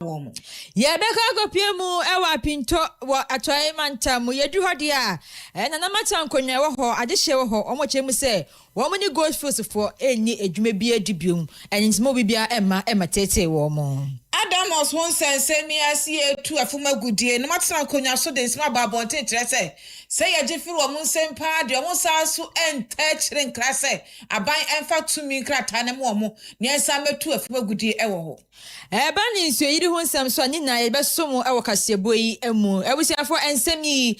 woman. Ye beka go piemu ewa pinto wa atoy manta mu yedu hode a na mata nkonwa wo ho adehye wo ho omochemu se wo muni gold force for eni edwuma bi adibium enintimo bibia ema tete wo mo Adamos won sense mi asie tu afuma gudie no mata nkonwa so de nsima babonte trese say ye jefiri wo mun sempa de wo sa so entechire nkrase aban emfa tumi nkrata ne mo mo ne ensa metu afuma gudie ewo ho eba ni nso yiri ho nsam so ni na ye besom ewo kasebo yi emu ebusiafo ensam yi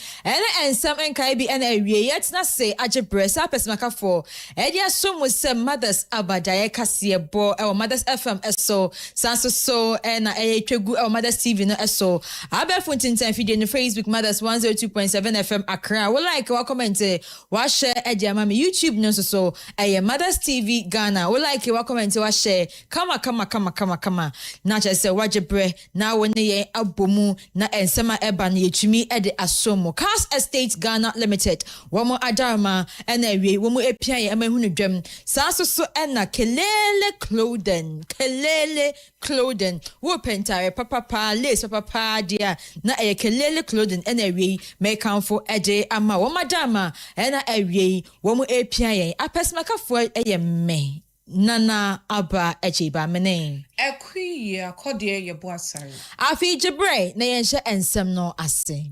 ensam enkai bi na awie yetna se agebre sa pesmaka for edi asom sem mothers Abadae kasebo ewo mothers FM eso sanso so na twegu ewo mothers TV no eso abefo tintan video no Facebook mothers 102.7 FM Accra we like wa comment wa share edi ama me YouTube no so mothers TV Ghana we like wa comment wa share kama na chese wajebre na woni ye abomu na ensema eba na yetumi ede asomo KASE Estate Ghana Limited womo adama na wie womo epia ye amahunu dwam sanso so na kelele clothing wo pentare papa lace papa dia na kelele clothing na wie make kanfo ede ama womo adama na wie womo epia ye apesmakafo me Nana aba echiba mene. Ekwi akode ye boasare. Afi jebre na yenhye ensem no ase.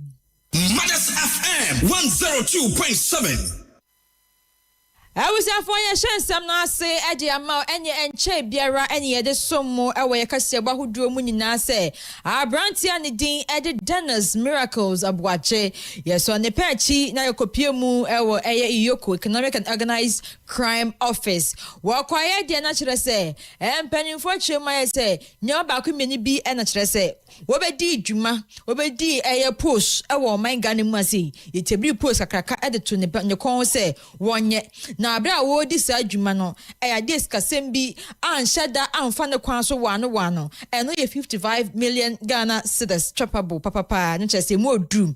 Mothers FM 102.7. Awusiafo yenhye ensem no ase ede ama enye enche biara enye yede sommo ewe yakase bahuduo mu nyina se abrantia ne din ede Dennis Miracles abwache yeso ne pechi na yakopie mu ewo eye Iyoko Economic and Organized Crime Office wakwaye de na kire se empanimfo chema ye se nya ba ku meni bi na kire se wobedi dwuma wobedi eye post ewo man Ghana mu ase yetebri post kakaka ede to ne kon se wonye na abra wo di sa adwuma no dis kasem bi anhyada amfa ne kwan so wano eno ye 55 million Ghana cedis chopable papa no chese mu odum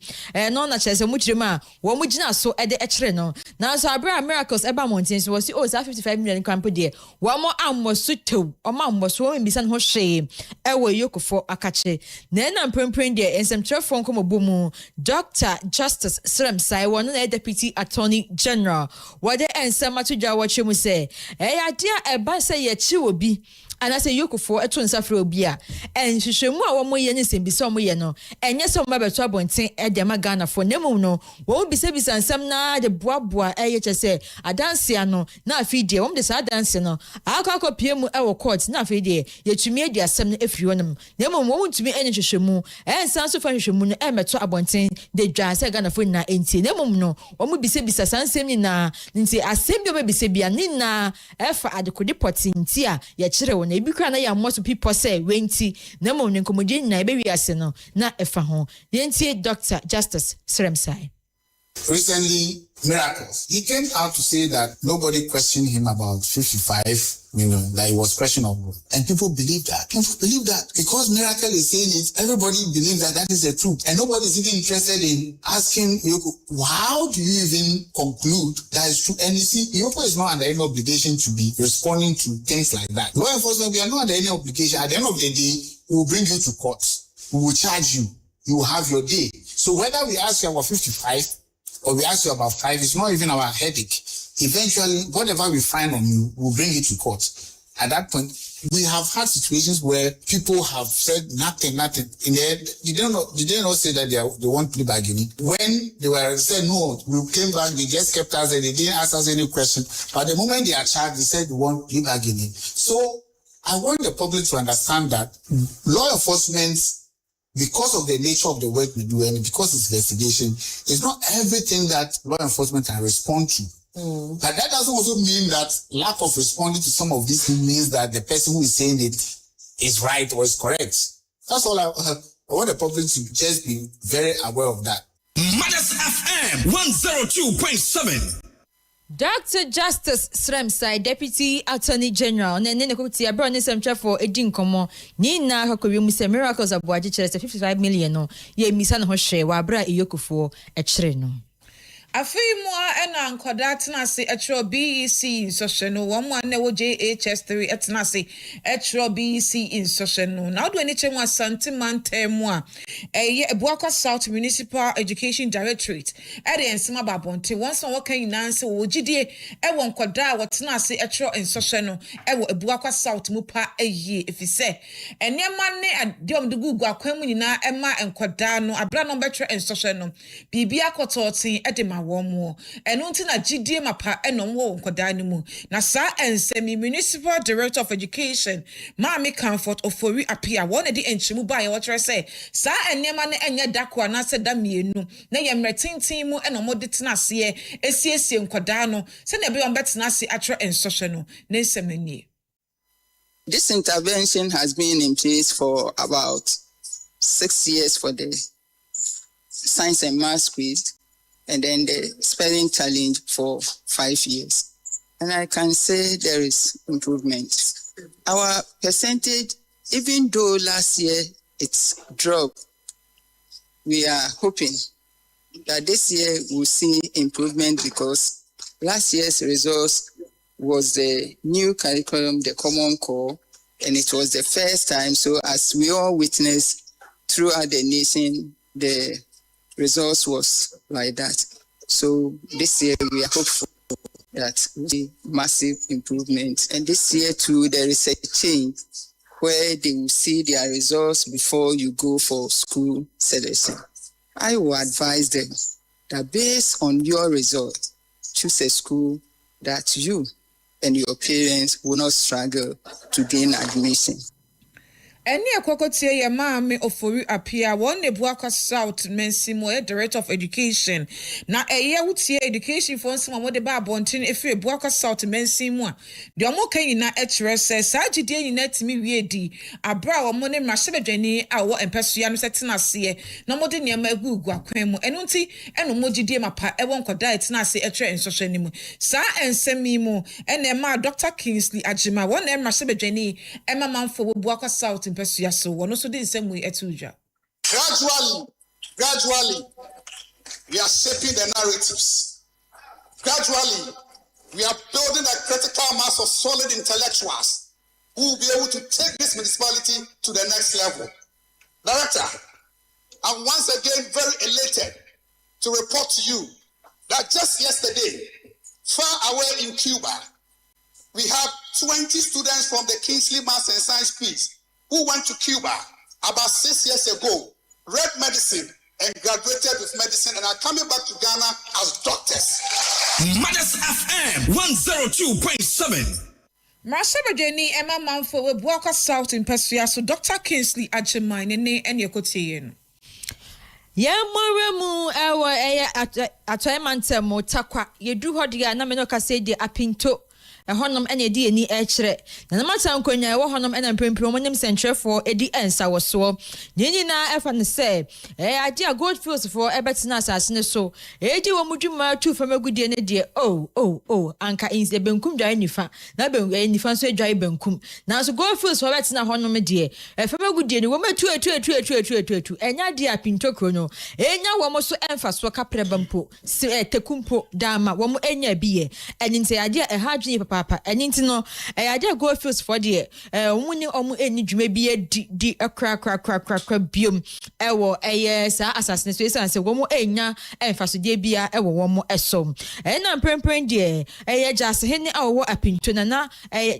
no na chese mu kirema wo mu gina so ede ekire no na so abra Miracles eba mountain so wo si o sa 55 million kwan pode wo mo ammoso tew o ma ammoso wo mbisa no hwe ewo yokofo akache na mprempren de ensemtrefo nkomobomu Dr. Justice Sremsai won na Deputy Attorney General wode ensema tudwa wachemu se adia eba se ye chi obi anase yokofo eto nsafre obi a enhwehwemu a wo moye ne sembisa wo moye no enye se mo beto abonten edema Ghana fo nemu no wo bisabisa nsam na de boaboa chese adanse ano na afide wo de sa adanse no akọ piemu ewo court na afide yetumi edi asem no efiri wonum nemu wo ntumi enye hwehwemu ensan so fa hwehwemu no emeto abonten de dwa se Ghana fo na enti nemu no wo bisabisa sansem ni na nti asem bi obisabia ni na efa adekodi potinti a ye kire wo na ebi kra na ya most people say wenti na mo nkomodi na ebe wiase no na efa ho yenti Dr. Justice Sremsai. Recently, Miracles. He came out to say that nobody questioned him about 55 million, that he was questionable. And people believe that. People believe that. Because Miracle is saying it, everybody believes that that is the truth. And nobody is even interested in asking Yoko, how do you even conclude that is true? And you see, Yoko is not under any obligation to be responding to things like that. Law enforcement, we are not under any obligation. At the end of the day, we will bring you to court. We will charge you. You will have your day. So whether we ask you about 55, or we ask you about 5, it's not even our headache. Eventually, whatever we find on you, we'll bring it to court. At that point, we have had situations where people have said nothing. In the end, they did not say that they want plea bargaining. When they were said, no, we came back, they just kept us and they didn't ask us any question. But the moment they are charged, they said they want plea bargaining. So I want the public to understand that law enforcement, because of the nature of the work we do and because it's investigation, it's not everything that law enforcement can respond to. But that doesn't also mean that lack of responding to some of these things means that the person who is saying it is right or is correct. That's all I want the public to just be very aware of that. Mothers FM 102.7. Dr. Justice Sremsai, Deputy Attorney General, nene kuti abro ne semtwa for edin komo ni na hakowi mu se Miracles abwaje kire 55 million no ye misa no hwe wa abra Iyokofo e kire no. Afei mo ena nkoda tena se etro BEC instruction no one na wo JHS3 etena se etro BEC instruction no na do ani chem asante mantem a eye Ebuakwa South Municipal Education Directorate e de ensema babonte once wo kan nyina se wo gidie e wo nkoda wo tena se etro instruction no e wo Ebuakwa South mu pa eye efise enema ne adom de gugu akwan mu nyina e ma nkoda no abra no betro instruction no bibia kototin e de womo eno nti na gidie mapa enom wo nkoda ni mu na sa ensemi Municipal Director of Education Maami Comfort Ofori Apia won de enchimu ba ye wo kire say sa enema ne enye dako na se da mienu na ye mretintin mu enom de tena se esiesie nkoda no se na be on betena se atro instruction no na nsemani. This intervention has been in place for about 6 years for the science and math quiz, and then the spelling challenge for 5 years. And I can say there is improvement. Our percentage, even though last year it's dropped, we are hoping that this year we'll see improvement because last year's results was the new curriculum, the Common Core, and it was the first time. So as we all witnessed throughout the nation, the results was like that. So this year we are hopeful that we see massive improvement. And this year too, there is a change where they will see their results before you go for school selection. I will advise them that based on your result, choose a school that you and your parents will not struggle to gain admission. Eni akwakotie ye Maami Ofori Apia won Ebuakwa South Mensimo Director of Education na eye wutie education for nsima mo de ba abontin efi Ebuakwa South Mensimo a de omo kan nyina ekire se sa gidie nyina timi wie di abra omo ne mrahebedwani a wo empesua no setena se na mo de niam agugu akwan mu eno nti eno mo gidie mapa e won koda etena se ekire nsoswe mu sa ensemi mu ene ma Dr. Kingsley Ajima won mrahebedwani e ma manfo Ebuakwa South Gradually, we are shaping the narratives. Gradually, we are building a critical mass of solid intellectuals who will be able to take this municipality to the next level. Director, I'm once again very elated to report to you that just yesterday, far away in Cuba, we have 20 students from the Kingsley Maths and Science Quiz who went to Cuba about 6 years ago, read medicine, and graduated with medicine, and are coming back to Ghana as doctors. Mothers FM 102.7. Mrahebedwani Emma Manfo Ebuakwa South in Pesua, so Dr. Kingsley Ajima ne enyekotie. Moremu ewa atoyemantem takwa yedu hodia na meno kase de apinto honnom ene di eni ekire na mata nkonya wo honnom ena mpempem omonim sentrefo edi ensa woso nyinyi na efa ne se ade a Goldfields for ebetena asase ne so eji wo mudwuma tu famagudie ne de anka inse benkum dwa nifa na nifa so dwa benkum na so Goldfields for ebetena honnom de famagudie ne wo matu etu enya de apinto krono enya wo mo so emfa so kapreba mpo tekumpo dama wo mo enya biye enyinte ade a hadwini papa enyinti no ade Goldfields for de woni omo eni dwuma biye di akra biom ewo sa asasine so esan se wo mo enya emfa so de bia ewo wo mo esom na mprenpren de jase hene awo apinto na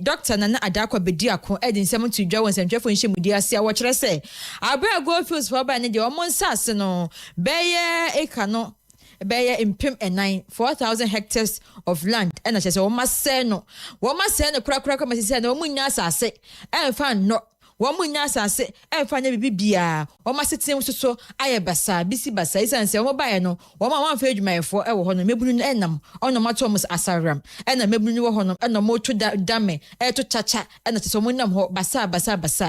doctor na adakwa bedi akon edin sem to dwa won semtwefo nhemudi ase a wo kire se abra Goldfields for ba ne de omo nsase no beye eka no beye impem 4,000 hectares of land and I say woma se no kura kama se na omunya asase emfa no womunya asase emfa nya bibia woma setem so ayebasa bisi basa isanse woma bae no woma wanfa adwumayefo ewo ho no mebunu no enam onam atom asaram ena mebunu no ho no ena moto dame to chacha ena se so munam ho basa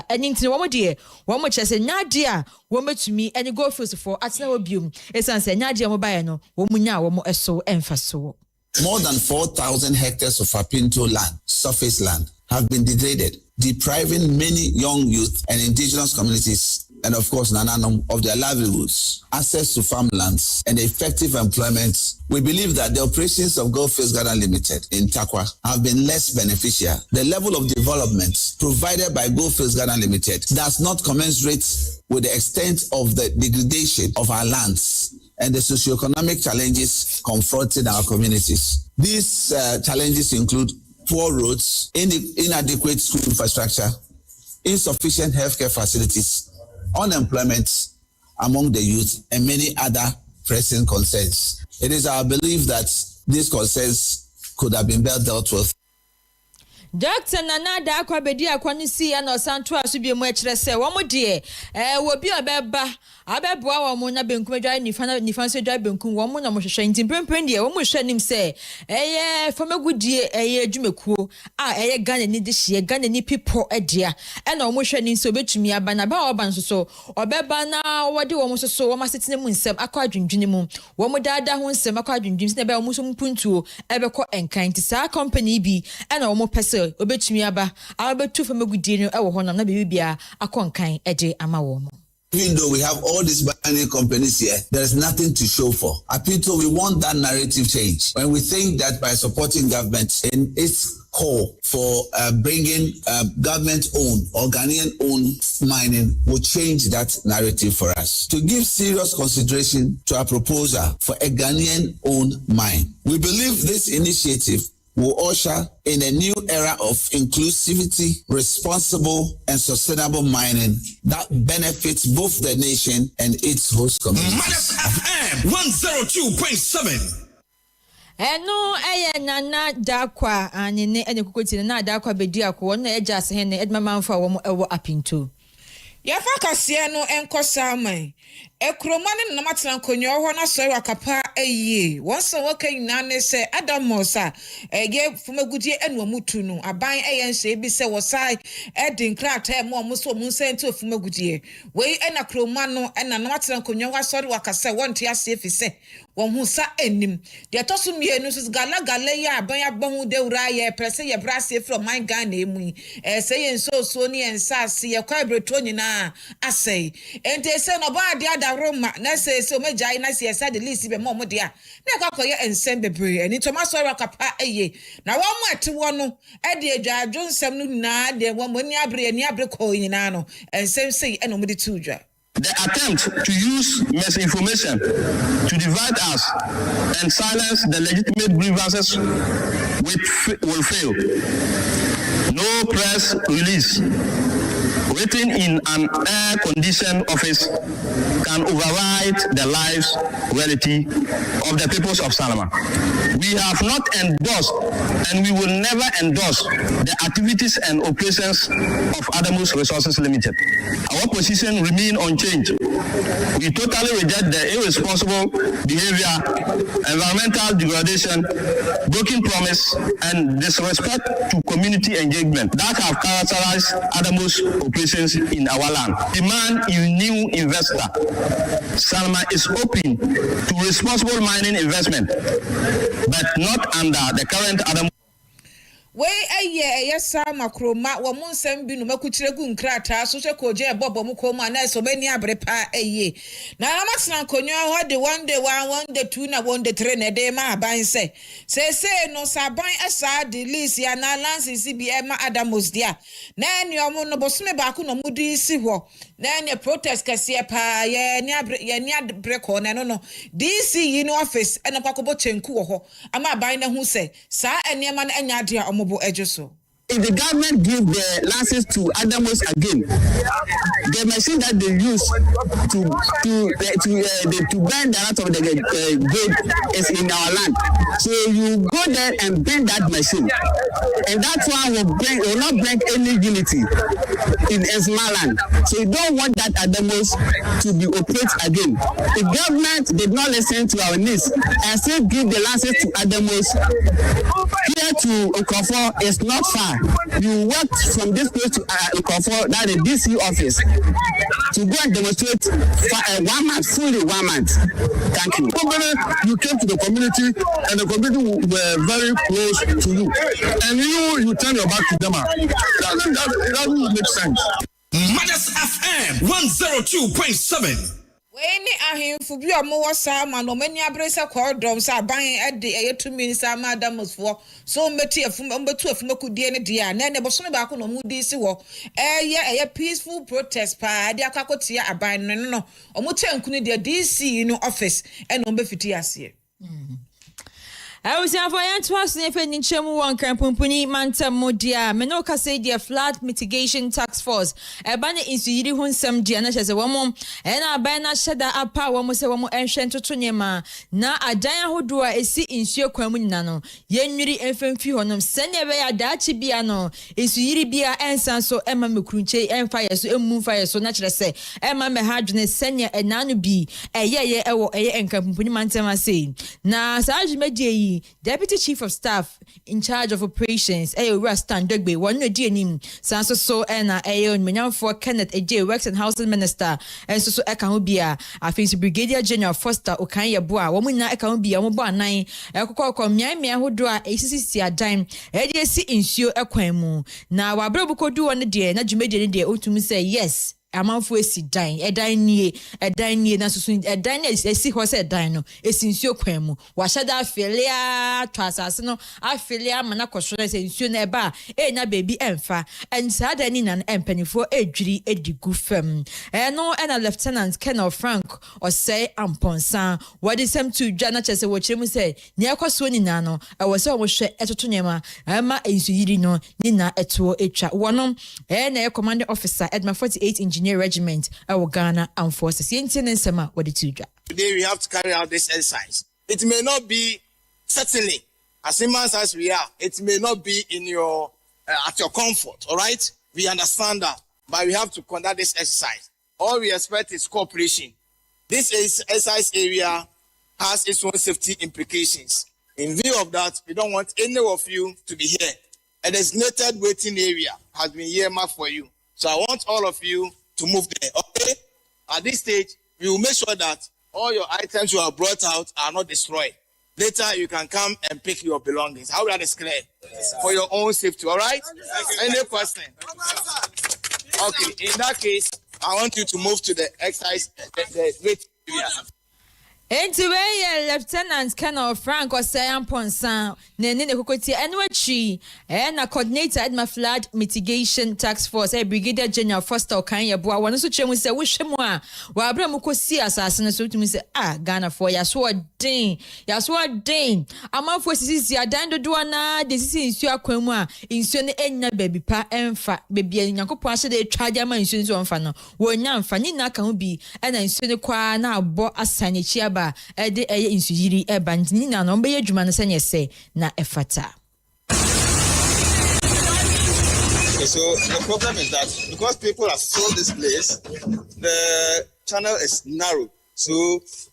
eninti womo de womo chese nyade a wometumi eni Goldfields for atena obium isanse nyade mo bae no womunya womo eso emfa so. More than 4,000 hectares of Apinto land, surface land, have been degraded, depriving many young youth and indigenous communities and of course, Nananum, of their livelihoods, access to farmlands, and effective employment, we believe that the operations of Goldfields Ghana Limited in Takwa have been less beneficial. The level of development provided by Goldfields Ghana Limited does not commensurate with the extent of the degradation of our lands and the socioeconomic challenges confronting our communities. These challenges include poor roads, inadequate school infrastructure, insufficient healthcare facilities, unemployment among the youth, and many other pressing concerns. It is our belief that these concerns could have been better dealt with. Dr. Nana Dakwa Bedi Akwanisi and Osantua Subi Muchrese, one more dear, will be a beba, Ababwa, Mona Benkuja, Nifanso Benku, woman of Moshe, in Pempendia, one more him say, from a good dear, Jumeku, a gun and need this year, gun and nip poor a dear, and almost shedding so bitch me a banaba or so, or beba now, what do almost so, one must sit in the moon, some aquadrin jinimum, one more dada who some aquadrin dreams never almost puntu, ever caught and kind to sa company be, and almost person. Obetumi aba abetu fam agudie no ewo ho na na bibia akonkan eje amawo mo. Even though we have all these mining companies here, there is nothing to show for. Apito, we want that narrative change. When we think that by supporting government in its call for bringing government-owned or Ghanaian-owned mining will change that narrative for us. To give serious consideration to our proposal for a Ghanaian-owned mine, we believe this initiative will usher in a new era of inclusivity, responsible and sustainable mining that benefits both the nation and its host communities. Madas FM 102.7. No, Nana Dakwa and in any Kukuti na Dakwa Bediako, no just hen Edmama for one apinto. Yafakasia no enko samai. Ekromani na matran konyo ho na so wakapa eye. Wonse woka nyane se Adamosa eye fumagudie enu amutu no aban eyense bi se wosai edin krata mo omuso munse nti ofumagudie. Wei ena kroma no ena na matran konyo ho asori wakase wonte ase efise. Won sa enim. De tosu mienu so gala ya aban abon dewura ye prese ye brase from my Ghana emu. Say enso so ni ensase ye kwa breto nyina asai. Ente se no ba de ada Roma na say so megai na say the list be mo de a na kwakoye ensem bebre ani Thomas Wakapa eye na wo mo ate wo no e de adwadwo nsem no na de wo mo ni abre ko nyina no ensem sei e no mo de tudwa. The attempt to use misinformation to divide us and silence the legitimate grievances will fail. No press release written in an air-conditioned office can override the lives reality of the peoples of Salama. We have not endorsed and we will never endorse the activities and operations of Adamus Resources Limited. Our position remains unchanged. We totally reject the irresponsible behavior, environmental degradation, broken promise, and disrespect to community engagement that have characterized Adamus operations in our land. Demand a new investor. Salma is open to responsible mining investment, but not under the current Adamus. We yesa makroma wo munsem bi no makuchiregu nkrata so hwe koje bobo mu koma na so bani abrepa na amatena konyo ho de 1 day 1 day 2 na 1 day 3 na de ma aban se no saban esa de list ya na lances bi e ma Adamos dia na enyo no bosome ba ko no mudi si ho na enye protest kase pa ye ni abre ko na no DC yi no office e na kwakobo chenku wo ho ama aban na hu se sa enema na enya de if the government give the license to Adamos again, the machine that they use to burn the rest of the gold is in our land. So you go there and burn that machine, and that one will not bring any unity in Esmaland. So you don't want that Adamos to be operated again. The government did not listen to our needs and still give the license to Adamos. Here to Okofo is not far. You walked from this place to Okofo, that is DC office, to go and demonstrate for 1 month, fully 1 month. Thank you. You came to the community and the community were very close to you. And you turn your back to them. That doesn't make sense. Madas FM FM 102.7. When ahemfo bi a mo wasa ma no mani abresa kordom sa ban e de e 2 minutes madams for so mbeti afum mbetu afum akudie ne dia na boso me ba ko no mudi si wo ye peaceful protest pa de akakotia aban no omo tankunu de DC no office e no mbefiti ase I was here for Antoine Sniffin in Chemu one Crampumpuni, Manta Modia, Menoka say their flood mitigation task force. A banner is Yidi Hunsam Diana as a woman, and a banner shada up power was a woman ancient to Tunyama. Now a dia who do a see in Sio Quamunano. Yen Yuri infant few on them, send away a dachi biano. Is Yiri Bia and so Emma Mukrunche and fire so moon fire so natural say Emma Mahadne Senya and Nanu B. A ye and Crampumpuni Mantama say. Now Saj Media. Deputy Chief of Staff in charge of operations, Rastan Dugbe, one no DNM, Sanso so and Menyan for Kenneth AJ Works and Housing Minister, and so Ekahubia, I think Brigadier General Foster Okanya Boa, Womana Ekahubia, Moba 9, Eko Miamia who draw ACC dime, ADC insure Equemu. Now, our brother do on the day, not you made it day, to me say yes. Amanfo esi dan nie na susu dan esi ho se dan no esi nsuo kwan mu wa hyada afelia twasase no afelia mana kosoro se nsuo na eba na baby emfa ensa dan ni na empanifo edwiri edigu fam no na Lieutenant Colonel Frank Osei Amponsan what is him to dwa na chese wo kyeremu se ne akoso ni na no wo se wo hwe etoto nyema ma ensu yiri no ni na eto etwa wono na commanding officer Edma 48 Engineer Regiment our Ghana Armed Forces. Today we have to carry out this exercise. It may not be certainly as immense as we are. It may not be in your at your comfort. All right, we understand that, but we have to conduct this exercise. All we expect is cooperation. This exercise area has its own safety implications. In view of that, we don't want any of you to be here. A designated waiting area has been earmarked for you. So I want all of you to move there, okay? At this stage, we will make sure that all your items you have brought out are not destroyed. Later, you can come and pick your belongings. How that is clear? Yes, for your own safety, all right? Any question? Okay, in that case, I want you to move to the exercise, the wait area. Anyway, Lieutenant Colonel Frank Osei Amponsan, Nene Kokoti, and a coordinator at my flood mitigation task force, Brigadier General Foster Okanya Boa, one of which say, wish him while Bramuko see assassin, so to me say, Ghana for Yaswa Dane. I'm off for Sisia Dando Duana, this is your Quema, in Sunny Enya baby pa and fat baby and Yanko Pasha de Trajama in Sun's on Fano, where Nan Fanina can be, and I Sunny Qua now bought a Sanichiaba. Ede insujiri bandini na nombe ye juma na sanya se na efata. Okay, so the problem is that because people have sold this place, the channel is narrow, so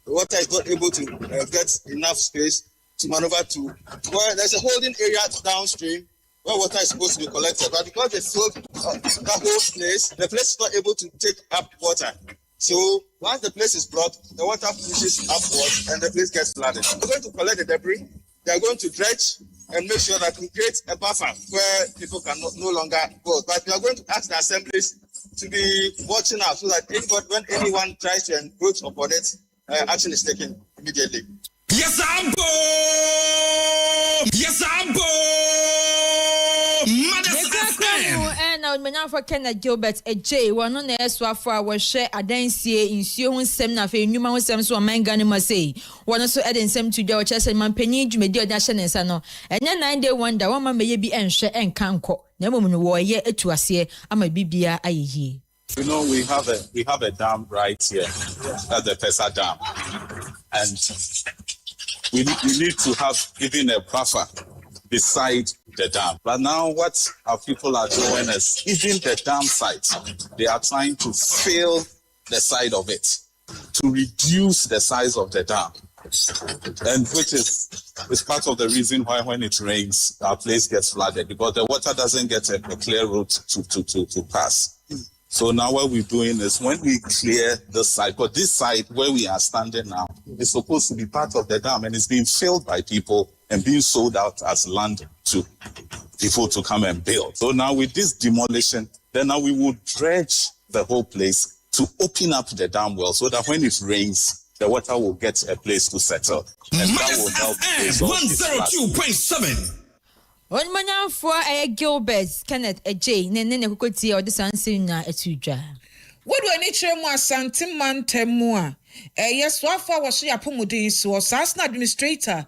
the water is not able to get enough space to maneuver to. Well, there's a holding area downstream where water is supposed to be collected, but because they sold that whole place, the place is not able to take up water. So once the place is blocked, the water pushes upwards and the place gets flooded. We're going to collect the debris. They are going to dredge and make sure that we create a buffer where people can no longer go. But we are going to ask the assemblies to be watching out so that when anyone tries to encroach upon it, action is taken immediately. Yes, I'm bo. Yes, I'm bo. And now Menyan for Kenneth Gilbert AJ one on the Swafra was share Adansie in Sion Semna for Numa Sem so Mangani Masay. One also adding some to the chess and Mampeni Medio Dashan and Sano. And then 9 day wonder one may be and share and canco. Never war ye to us here. I'm a BBA aye. You know, we have a dam right here. That's the Pesa Dam. And we need to have even a buffer beside the dam. But now what our people are doing is even the dam site, they are trying to fill the side of it to reduce the size of the dam. And which is part of the reason why when it rains, our place gets flooded, because the water doesn't get a clear route to pass. So now what we're doing is when we clear this side, but this side where we are standing now is supposed to be part of the dam and it's being filled by people and being sold out as land to people to come and build. So now with this demolition, then now we will dredge the whole place to open up the dam well so that when it rains, the water will get a place to settle. And that will help resolve this 102.7. Onmanyafo Gilbert Kenneth Ej ne kokoti o de sanse na etudwa. Wodu ani kire mu asante mantemu a yeswafa wo so yapomudin so sasna administrator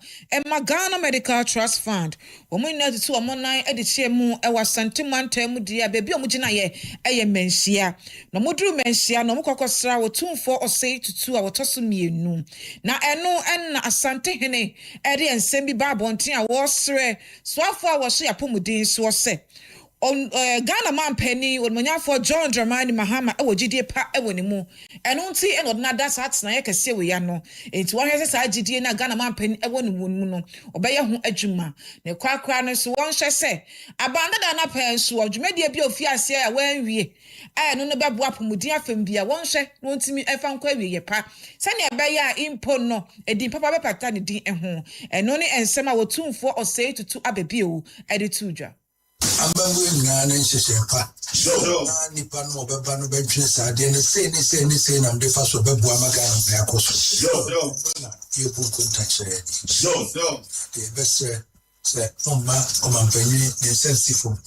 Ghana Medical Trust Fund womu na tutu omonan ede kire mu wasante mantemu dia bebi omugina ye menhia no mudru menhia no mukokosra wo tumfo osei tutu a wotoso mienu na eno na asante hene ede ensem bi ba bonten a wo sre swafa wo so yapomudin so se on Ghana man penny on manyafo John Dramani Mahama gidie pa ni mu eno nti eno na da sat na ye kese we ya no enti wo hwese sa gidie na Ghana man penny ni mu no obeye ho adwuma ne kwakra no so won hwe se abanda da na pen so odwumedie bi ofi ase ya wan wie eno no bebo apomudi afem bia won hwe no ntimi efa nkwa wie ye pa se ne ebeye a impo no edin papa bepata ne din eho eno ne ensem a wotumfo osei tutu abebi o ede tudwa Ambangu ngane nsheshepa. Nipa no beba no betwe sade ne se na mdefa so bebu amagana be akoso. Ye bu kontakere. De bese se oma mpanyi ne sensifo.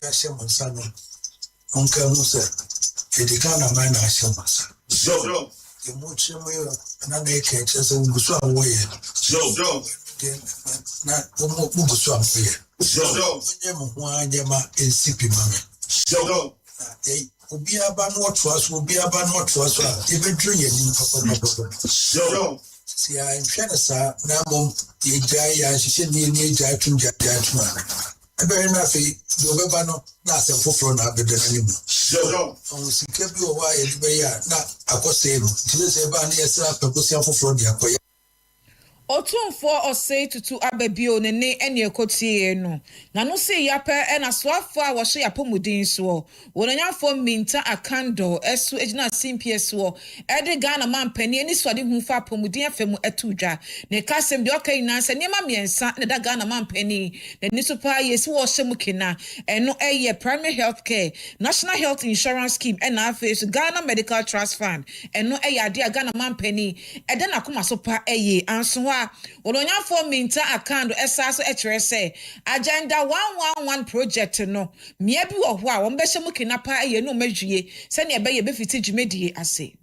Ya shemo sano. Onka mu se edikana man na shemo sa. Ye mu chemo yo na na eke chese nguso awoye. Na muguso awoye. Nyema ensipi mame. Obi aba no trust ebedru ye ni papa. Si I nhwene sa na mom ye jai ya hihye ni jai tunja jatuma. Ebe na fe do beba no na asefoforo na abede na nimu. On sike bi o wa ye be ya na akose no. Tile se ba na yesa pekosi afoforo dia koye. Otumfo osei tutu ababio ne ene ekotie no na no se yape na soafo a wo hye yapomudin so wonanyafo minta akando esu ejina simps wo ede Ghana man pani ani swade hu fa apomudin afemu etudwa ne kasem de okai na se niema miensa ne da Ghana man pani ne nisopa yesi wo hye mukina eno eye primary health care national health insurance scheme na afa Ghana Medical Trust Fund eno eye ade Ghana man pani ede na koma so pa eye anso Olonyafo minta akando esaso ekyerese agenda 111 project no mia bi wo ho a won behye mukina pa eye no madwie se ne ebe ye befiti dwumedie ase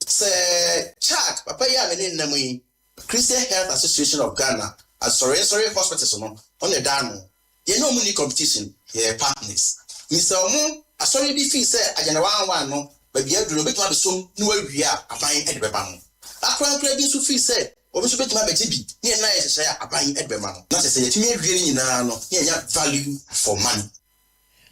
se chat papa ya me ne namu yi Christian Health Association of Ghana sorry hospitals no on the down ye no mu ni competition ye partners mr omu asori bi fi se agenda 111 no ba bia duro betuma be som no awie a aban edebeba ho akran bi so fi se obiso betuma be tibi ne na ye hye aban edebema no na se ye timi awie ni nyina no ye nya value for money.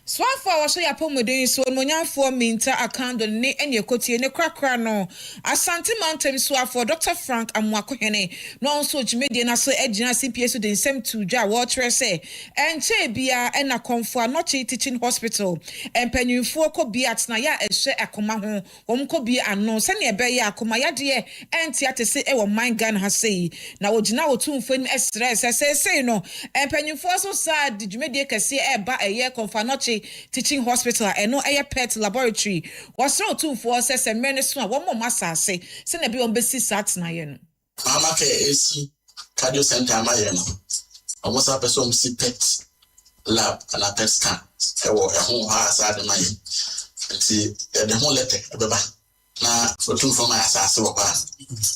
Swafa wa so yapomudin so monyafo minta akando ne ene ekotie ne krakra no Asante Mountain swafo Dr. Frank Amwakohene no nso jimedie na so ejina CPS de nsem tudwa wo tre se enche bia ena konfo anochi teaching hospital empanyunfo ko bia tena ya ehwe akoma ho wom ko bia ano se ne ebe ya akoma ya de enti atese e wo man Ghana ha sei na wogina wotumfo ni stress se no empanyunfo so sad jimedie kase eba eye konfo anochi teaching hospital eno eye pet laboratory was so two for says and many so one more masase se na bi on besi sat na ye no mama ke esi cardio center ma ye no almost a person si pet lab and pet scan e wo e ho ha sa de ma ye ti e de ho lete e beba na for two for my asase wo pa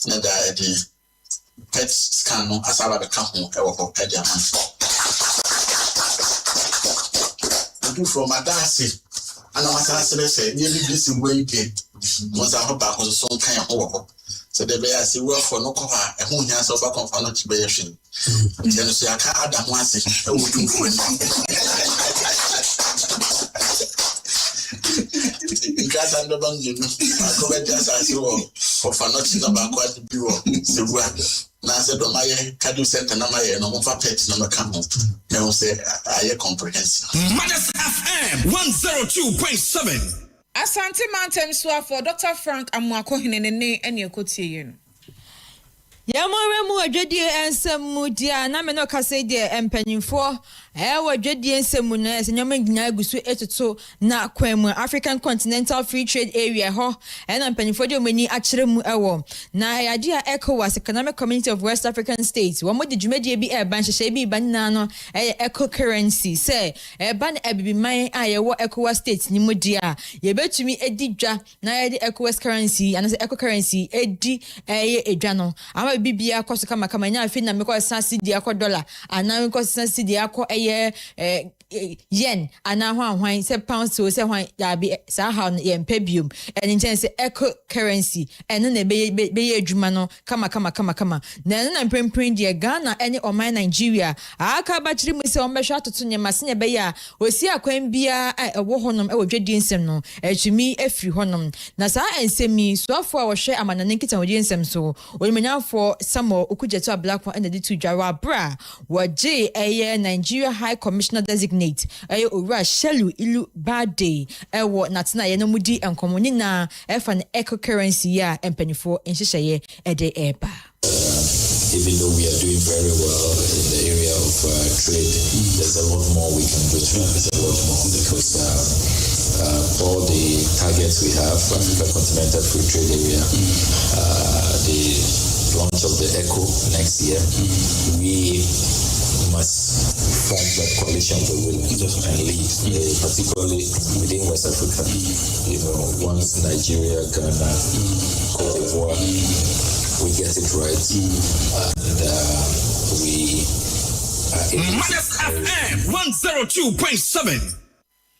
na da de pet scan no asaba be ka ho e wo ko e de ama from Abadae and I say nearly this way again. Once I hope back on some kind of work. So the bear say well for no cover a whole year so back on financial bearing. Then say I can't add once because I'm the one you know. I go back just as you for financial number quite be wrong. So na se do my cardio center na my no for pet na come now say I comprehensive. Matters FM 102.7. Asante Mountain swafo Dr. Frank Amwakohene ne ene ekotie no Yamore mu adwedie ensemu dia na me no kase die empanimfo adwedie ensemu na esenyoma nyina agusu etoto na kwemu African Continental Free Trade Area ho na empanimfo de omani akere mu ewo na yade a ECOWAS Economic Community of West African States wo mo de dwumadie bi ban hyehye bi ban na no eco currency say ban abibiman a ye wo ECOWAS states ni mu dia ye betumi edidwa na ye de ECOWAS currency and eco currency edi edwa no bibia koso kama nya afi na meko sansi dia ko dollar ana meko sansi dia ko yen ana hwan se pounds so se hwan ya bi sa ha ye mpebium en intense eco currency en na be adwuma no kama na mpempren dia Ghana ene oman Nigeria aka ba kiri mu se on behwa atoto nyema se ne be ya osi akwan bia ewo honom dwedi nsem no atumi afiri honom na sa ensemi soafo a wo hwe amanane nkita wodi nsem so onimanyafo Samo Okujeto Black one and the two Jara Bra waje Nigeria High Commissioner designate Ura Shelu Ilu Abadae ewo natina ye no mudi enkomoni na efan eco currency ya empenifo enhyehyeye ede eba. Even though we are doing very well in the area of trade, there's a lot more we can do. There's a lot more because all the targets we have, Africa Continental Free Trade Area, the launch of the ECO next year, we must form that coalition of the willing and lead, particularly within West Africa. You know, once Nigeria, Ghana, Cote d'Ivoire, we get it right, and we FM 102.7.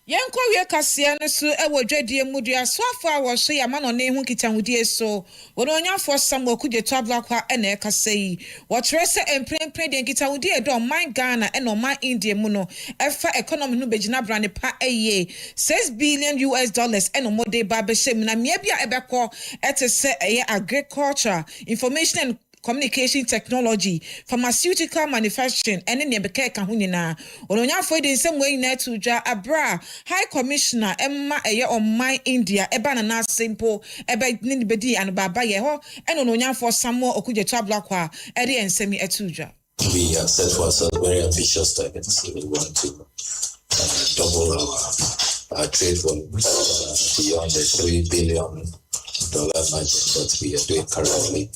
Yanko we kasia no so dwadie mudua so afa wo so ya ma no ne hu kitahudie so wono nyafo sam Okujeto Ablakwa na ekasei wo kire se emprempren de kitahudie do man Ghana and man India mu no efa economy no begina brane pa $6 billion and mo de ba be shem na mia bia ebekọ etese agriculture information and communication technology, pharmaceutical manufacturing, and any beke kahunina. Olonya for the same way to ja abra High Commissioner Emma on my India eba na simple eba nibedi and baba yeho and olonya for some more Okujeto Ablakwa edi and semi etuja. We have set for ourselves very ambitious targets. We want to double our trade volume beyond the $3 billion margin that we are doing currently.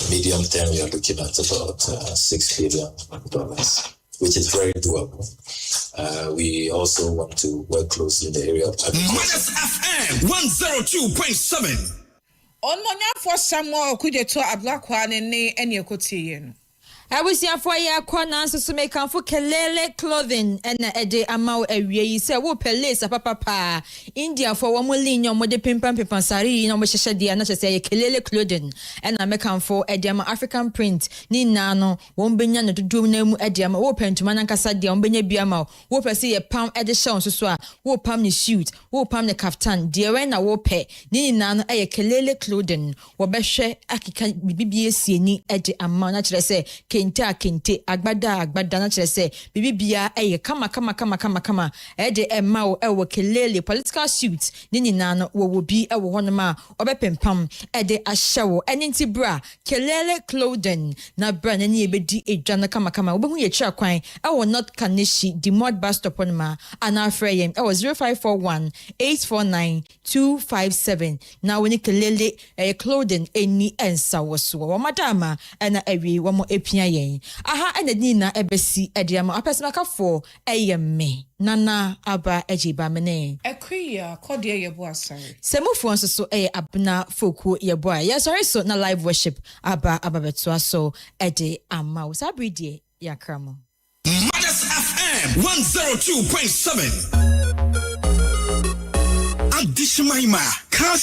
Medium term, we are looking at about $6 billion, which is very doable. We also want to work closely in the area of agriculture. FM 102.7. On monya for Samuel Okujeto Ablakwa ne eni ekotie no. Awusiafo ya kwana nso mekanfo kelele clothing na ede amaw awie yi se wo pelesa papa India for wo molinyo mo de pimpam sari no mo hyehye dia na chese kelele clothing na mekanfo ede ama African print ni na no wo benya no dodom na mu ede ama wo pentuma na nkasa dia wo benya bia ma wo pese ye pam ede show so a wo pam ni suit wo pam ne kaftan dia we na wo pe ni na no kelele clothing wo behwe akika bibie sieni ede ama na chese kente agbada na kire se bibia kama de emma wo kelele political suit ni na no wo bi wo honoma obepempam de ahyewo eninti bra kelele clothing na bra na ni ebedi edwa na kama obehu ye kira kwan wo not kanishi the mod bus stop onma ana freyem 0541 849 257 na woni kelele clothing eni ensa wo so wo madama na awie wo mo epia yen aha ene nina ebesi ediama apesemaka for me nana aba ejiba mene ekwiya kodie yebo asare semufo nso so abna foku yebo ya sorry so na live worship ababeto so ede ama usabridie yakramo Mothers FM 102.7. Adishmaima KASE